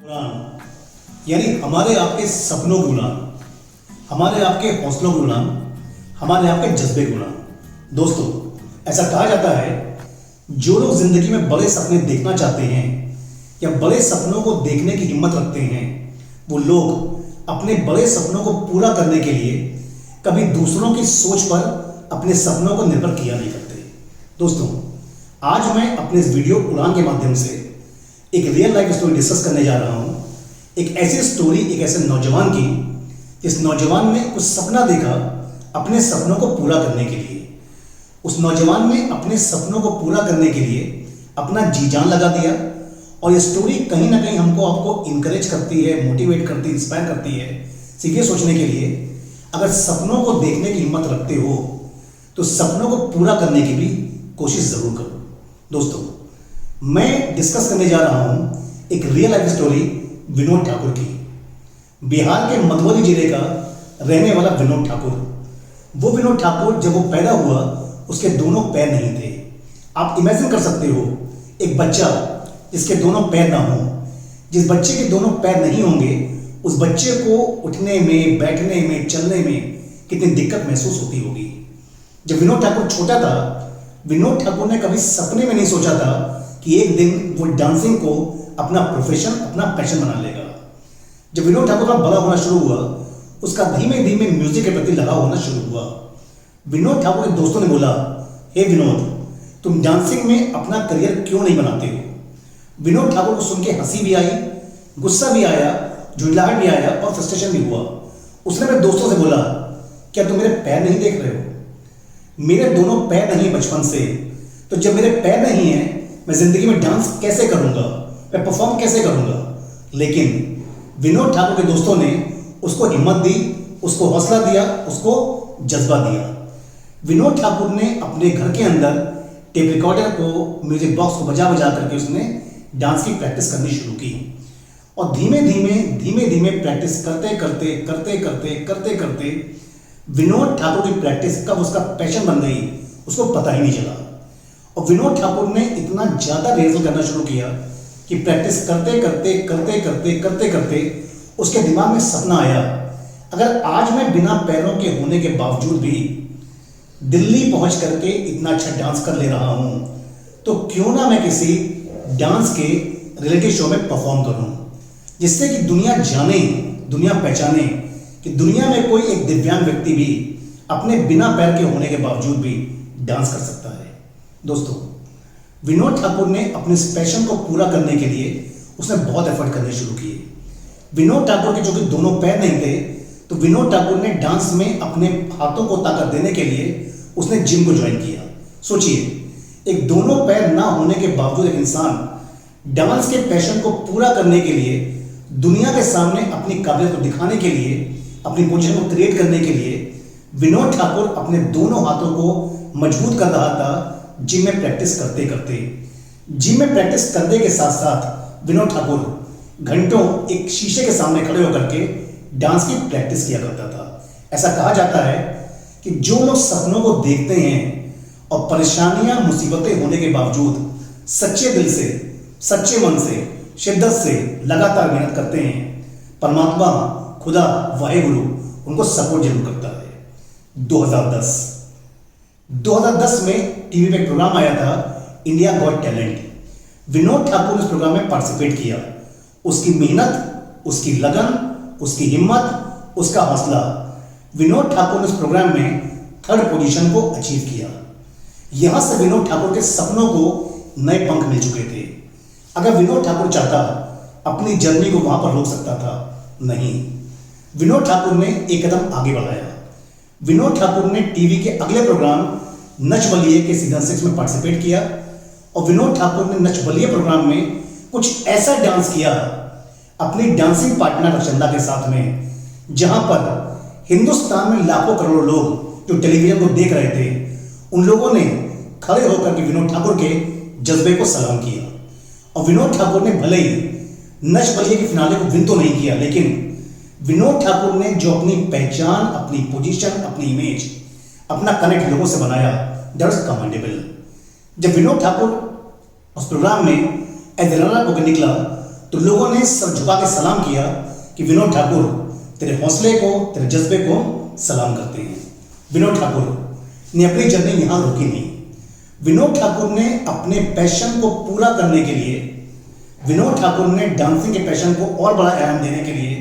उड़ान यानी हमारे आपके सपनों की उड़ान, हमारे आपके हौसलों की उड़ान, हमारे आपके जज्बे की उड़ान। दोस्तों, ऐसा कहा जाता है जो लोग जिंदगी में बड़े सपने देखना चाहते हैं या बड़े सपनों को देखने की हिम्मत रखते हैं, वो लोग अपने बड़े सपनों को पूरा करने के लिए कभी दूसरों की सोच पर अपने सपनों को निर्भर किया नहीं करते। दोस्तों, आज मैं अपने इस वीडियो उड़ान के माध्यम से एक रियल लाइफ स्टोरी डिस्कस करने जा रहा हूं। एक ऐसी स्टोरी एक ऐसे नौजवान की, जिस नौजवान ने कुछ सपना देखा अपने सपनों को पूरा करने के लिए। उस नौजवान ने अपने सपनों को पूरा करने के लिए अपना जी जान लगा दिया। और ये स्टोरी कहीं ना कहीं हमको आपको इनकरेज करती है, मोटिवेट करती है, इंस्पायर करती है सीधे सोचने के लिए, अगर सपनों को देखने की हिम्मत रखते हो तो सपनों को पूरा करने की भी कोशिश जरूर करो। दोस्तों, मैं डिस्कस करने जा रहा हूं एक real life story Vinod Thakur की। बिहार के मधुबनी जिले का रहने वाला विनोद ठाकुर। वो विनोद ठाकुर जब वो पैदा हुआ उसके दोनों पैर नहीं थे। आप इमेजिन कर सकते हो एक बच्चा जिसके दोनों पैर ना हो। जिस बच्चे के दोनों पैर नहीं होंगे उस बच्चे को उठने में, बैठने में, चलने में कितनी दिक्कत महसूस होती होगी। जब विनोद ठाकुर छोटा था, विनोद ठाकुर ने कभी सपने में नहीं सोचा था कि एक दिन वो डांसिंग को अपना प्रोफेशन, अपना पैशन बना लेगा। जब विनोद ठाकुर का बड़ा होना शुरू हुआ, उसका धीमे धीमे म्यूजिक के प्रति लगाव होना शुरू हुआ। विनोद ठाकुर के दोस्तों ने बोला, हे विनोद, तुम डांसिंग में अपना करियर क्यों नहीं बनाते हो? विनोद ठाकुर को सुन के हंसी भी आई, गुस्सा भी आया, झुंझलाहट भी आया और फ्रस्ट्रेशन भी हुआ। उसने अपने दोस्तों से बोला, क्या तुम मेरे पैर नहीं देख रहे हो? मेरे दोनों पैर नहीं बचपन से, तो जब मेरे पैर नहीं है मैं जिंदगी में डांस कैसे करूंगा, मैं परफॉर्म कैसे करूंगा? लेकिन विनोद ठाकुर के दोस्तों ने उसको हिम्मत दी, उसको हौसला दिया, उसको जज्बा दिया। विनोद ठाकुर ने अपने घर के अंदर टेप रिकॉर्डर को, म्यूजिक बॉक्स को बजा बजा करके उसने डांस की प्रैक्टिस करनी शुरू की। और धीमे धीमे प्रैक्टिस करते करते विनोद ठाकुर की प्रैक्टिस कब उसका पैशन बन गई उसको पता ही नहीं चला। और विनोद ठाकुर ने इतना ज़्यादा रिहर्सल करना शुरू किया कि प्रैक्टिस करते करते उसके दिमाग में सपना आया, अगर आज मैं बिना पैरों के होने के बावजूद भी दिल्ली पहुंच करके इतना अच्छा डांस कर ले रहा हूं, तो क्यों ना मैं किसी डांस के रियलिटी शो में परफॉर्म करूं, जिससे कि दुनिया जाने, दुनिया पहचाने कि दुनिया में कोई एक दिव्यांग व्यक्ति भी अपने बिना पैर के होने के बावजूद भी डांस कर सकता है। दोस्तों, विनोद ठाकुर ने अपने इस पैशन को पूरा करने के लिए उसने बहुत एफर्ट करने शुरू किए। विनोद ठाकुर के जो कि दोनों पैर नहीं थे, तो विनोद ठाकुर ने डांस में अपने हाथों को ताकत देने के लिए उसने जिम को ज्वाइन किया। सोचिए, एक दोनों पैर ना होने के बावजूद एक इंसान डांस के पैशन को पूरा करने के लिए, दुनिया के सामने अपनी काबिलियत को दिखाने के लिए, अपनी पोजीशन को क्रिएट करने के लिए विनोद ठाकुर अपने दोनों हाथों को मजबूत कर रहा था जिम में प्रैक्टिस करते करते। जिम में प्रैक्टिस करने के साथ साथ विनोद ठाकुर घंटों एक शीशे के सामने खड़े होकर के डांस की प्रैक्टिस किया करता था। ऐसा कहा जाता है कि जो लोग सपनों को देखते हैं और परेशानियां, मुसीबतें होने के बावजूद सच्चे दिल से, सच्चे मन से, शिद्दत से लगातार मेहनत करते हैं, परमात्मा, खुदा, वाहेगुरु उनको सपोर्ट जरूर करता है। 2010 में टीवी पे एक प्रोग्राम आया था, India got talent. Vinod Thakur ने उस प्रोग्राम में पार्टिसिपेट किया। उसकी मेहनत, उसकी लगन, उसकी हिम्मत, उसका हौसला, विनोद ठाकुर ने उस प्रोग्राम में 3rd पोजीशन को अचीव किया। यहां से विनोद ठाकुर के सपनों को नए पंख मिल चुके थे। अगर विनोद ठाकुर चाहता अपनी जर्नी को वहां पर रोक सकता था? नहीं। विनोद ठाकुर ने एक कदम आगे बढ़ाया। विनोद ठाकुर ने टीवी के अगले प्रोग्राम नच बलिए के सीजन 6 में पार्टिसिपेट किया। और विनोद ठाकुर ने नच बलिए प्रोग्राम में कुछ ऐसा डांस किया अपनी डांसिंग पार्टनर रचंदा के साथ में, जहां पर हिंदुस्तान में लाखों करोड़ों लोग जो टेलीविजन को देख रहे थे, उन लोगों ने खड़े होकर के विनोद ठाकुर के जज्बे को सलाम किया। और विनोद ठाकुर ने भले ही नच बलिए की फिनाले को विन तो नहीं किया, लेकिन विनोद ठाकुर ने जो अपनी पहचान, अपनी पोजीशन, अपनी इमेज, अपना कनेक्ट लोगों से बनाया, दैट इज कमेंडेबल। जब विनोद ठाकुर उस प्रोग्राम में एज रनर होकर निकला तो लोगों ने सर झुका के सलाम किया कि विनोद ठाकुर तेरे हौसले को, तेरे जज्बे को सलाम करते हैं। विनोद ठाकुर ने अपनी जर्नी यहाँ रोकी नहीं। विनोद ठाकुर ने अपने पैशन को पूरा करने के लिए, विनोद ठाकुर ने डांसिंग के पैशन को और बड़ा आयाम देने के लिए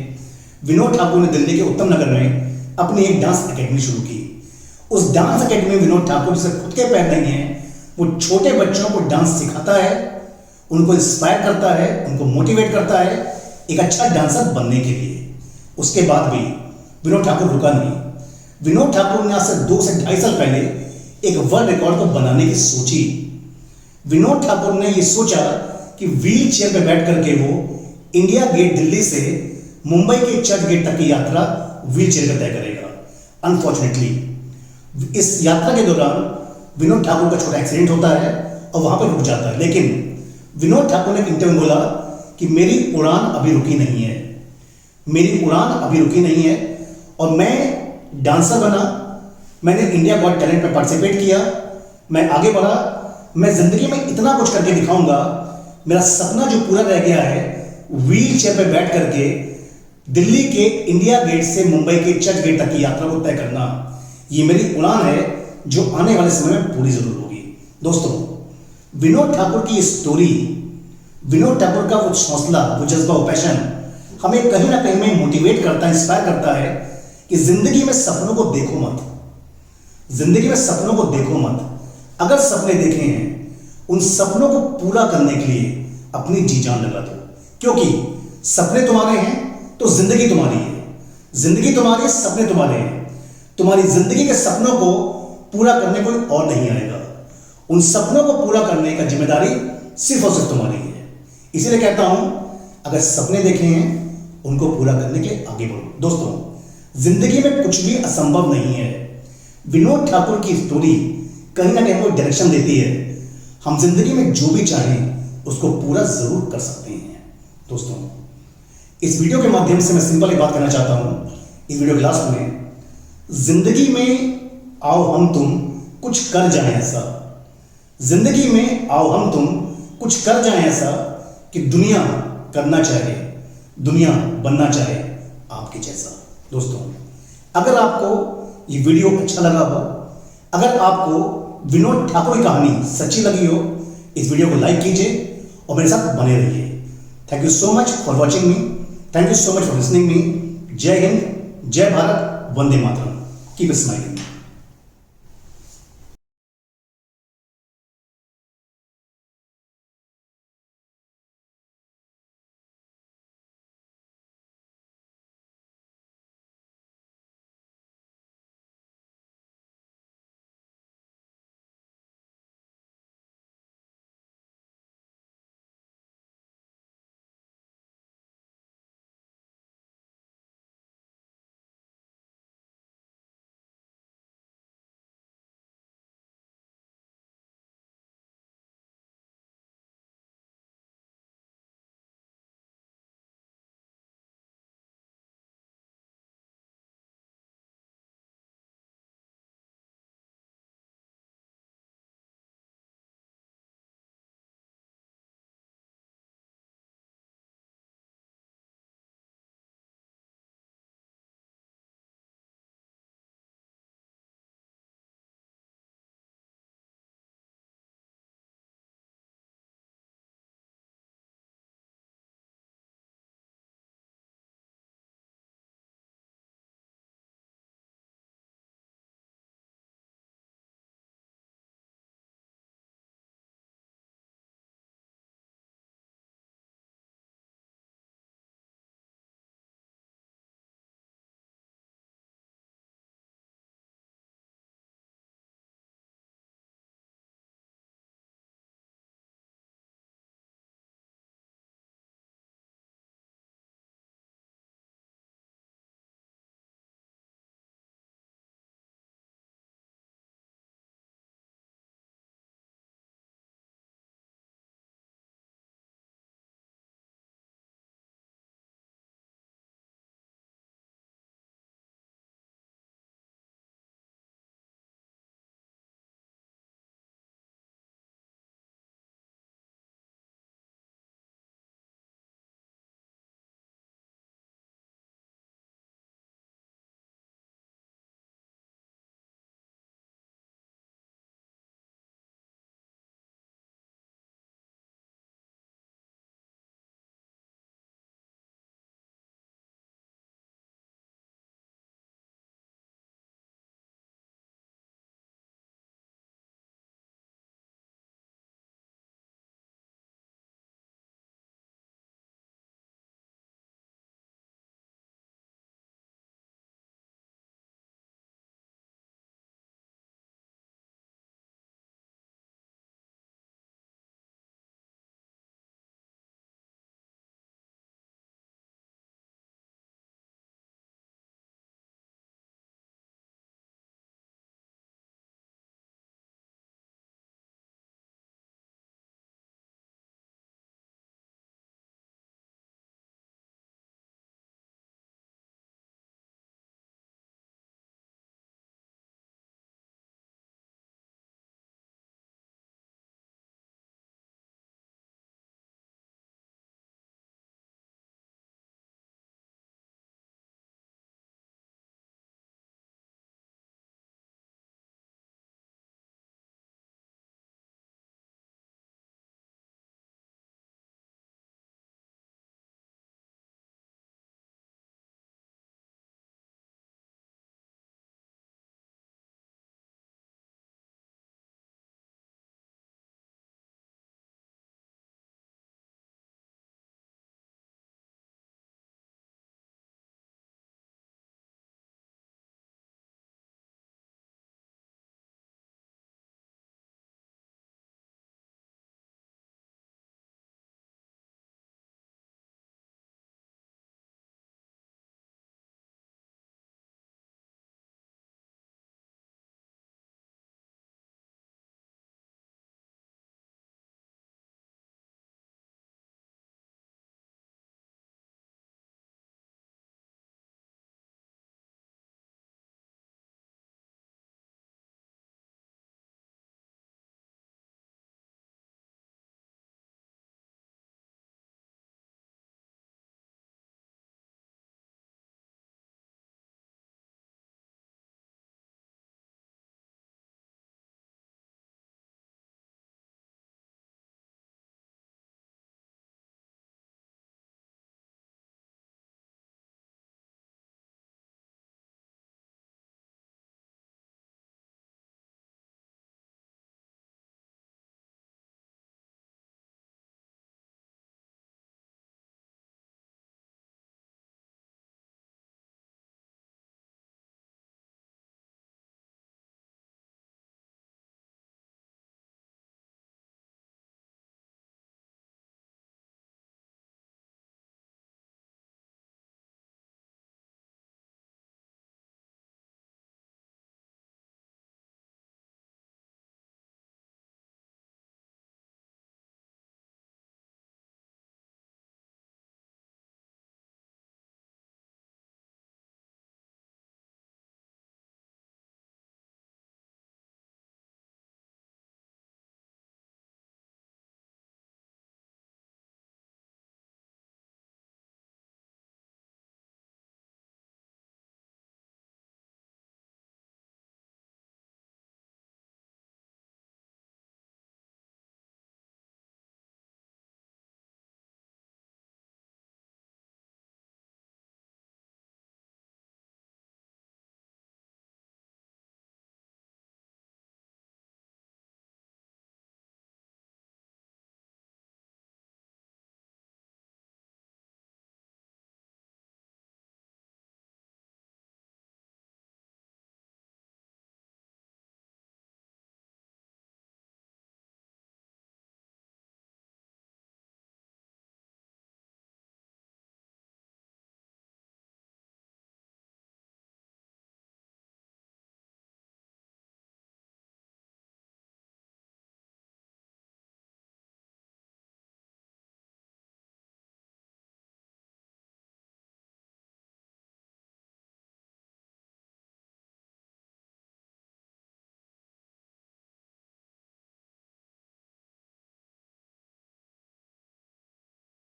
विनोद ठाकुर ने दिल्ली के उत्तम नगर में अपनी एक डांस एकेडमी शुरू की। उस डांस एकेडमी में विनोद ठाकुर से खुद के पैर नहीं है, वो छोटे बच्चों को डांस सिखाता है, उनको इंस्पायर करता है, उनको मोटिवेट करता है एक अच्छा डांसर बनने के लिए। उसके बाद भी विनोद ठाकुर रुका नहीं। विनोद ठाकुर ने आज से 2 से 2.5 साल पहले एक वर्ल्ड रिकॉर्ड को बनाने की सोची। विनोद ठाकुर ने यह सोचा कि व्हील चेयर पर बैठ करके वो इंडिया गेट दिल्ली से मुंबई के चर्च गेट तक की यात्रा व्हील चेयर पर तय करेगा। अनफॉर्चुनेटली इस यात्रा के दौरान विनोद ठाकुर का छोटा एक्सीडेंट होता है और वहां पर रुक जाता है। लेकिन विनोद ठाकुर ने एक इंटरव्यू में बोला कि मेरी उड़ान अभी रुकी नहीं है, मेरी उड़ान अभी रुकी नहीं है और मैं डांसर बना, मैंने इंडिया गॉट टैलेंट में पार्टिसिपेट किया, मैं आगे बढ़ा, मैं जिंदगी में इतना कुछ करके दिखाऊंगा। मेरा सपना जो पूरा रह गया है व्हील चेयर पर बैठ करके दिल्ली के इंडिया गेट से मुंबई के चर्च गेट तक की यात्रा को तय करना, ये मेरी उड़ान है जो आने वाले समय में पूरी जरूर होगी। दोस्तों, विनोद ठाकुर की स्टोरी, विनोद ठाकुर का वो हौसला, वो जज्बा, वो पैशन हमें कहीं ना कहीं में मोटिवेट करता है, इंस्पायर करता है कि जिंदगी में सपनों को देखो मत, जिंदगी में सपनों को देखो मत। अगर सपने देखे हैं, उन सपनों को पूरा करने के लिए अपनी जी जान लगा दो, क्योंकि सपने तुम्हारे हैं तो जिंदगी तुम्हारी है, जिंदगी तुम्हारी है, सपने तुम्हारे हैं। तुम्हारी जिंदगी के सपनों को पूरा करने कोई और नहीं आएगा। उन सपनों को पूरा करने का जिम्मेदारी सिर्फ और सिर्फ तुम्हारी है। इसीलिए कहता हूं, अगर सपने देखे हैं उनको पूरा करने के आगे बढ़ो। दोस्तों, जिंदगी में कुछ भी असंभव नहीं है। विनोद ठाकुर की स्टोरी कहीं ना कहीं हमको डायरेक्शन देती है। हम जिंदगी में जो भी चाहें उसको पूरा जरूर कर सकते हैं। दोस्तों, इस वीडियो के माध्यम से मैं सिंपल एक बात कहना चाहता हूं। इस वीडियो के लास्ट में, जिंदगी में आओ हम तुम कुछ कर जाएं ऐसा, जिंदगी में आओ हम तुम कुछ कर जाएं ऐसा कि दुनिया करना चाहे, दुनिया बनना चाहे आपके जैसा। दोस्तों, अगर आपको ये वीडियो अच्छा लगा हो, अगर आपको विनोद ठाकुर की कहानी सच्ची लगी हो, इस वीडियो को लाइक कीजिए और मेरे साथ बने रहिए। Thank you so much for watching me, thank you so much for listening me. जय हिंद, जय भारत, वंदे मातरम। Keep smiling.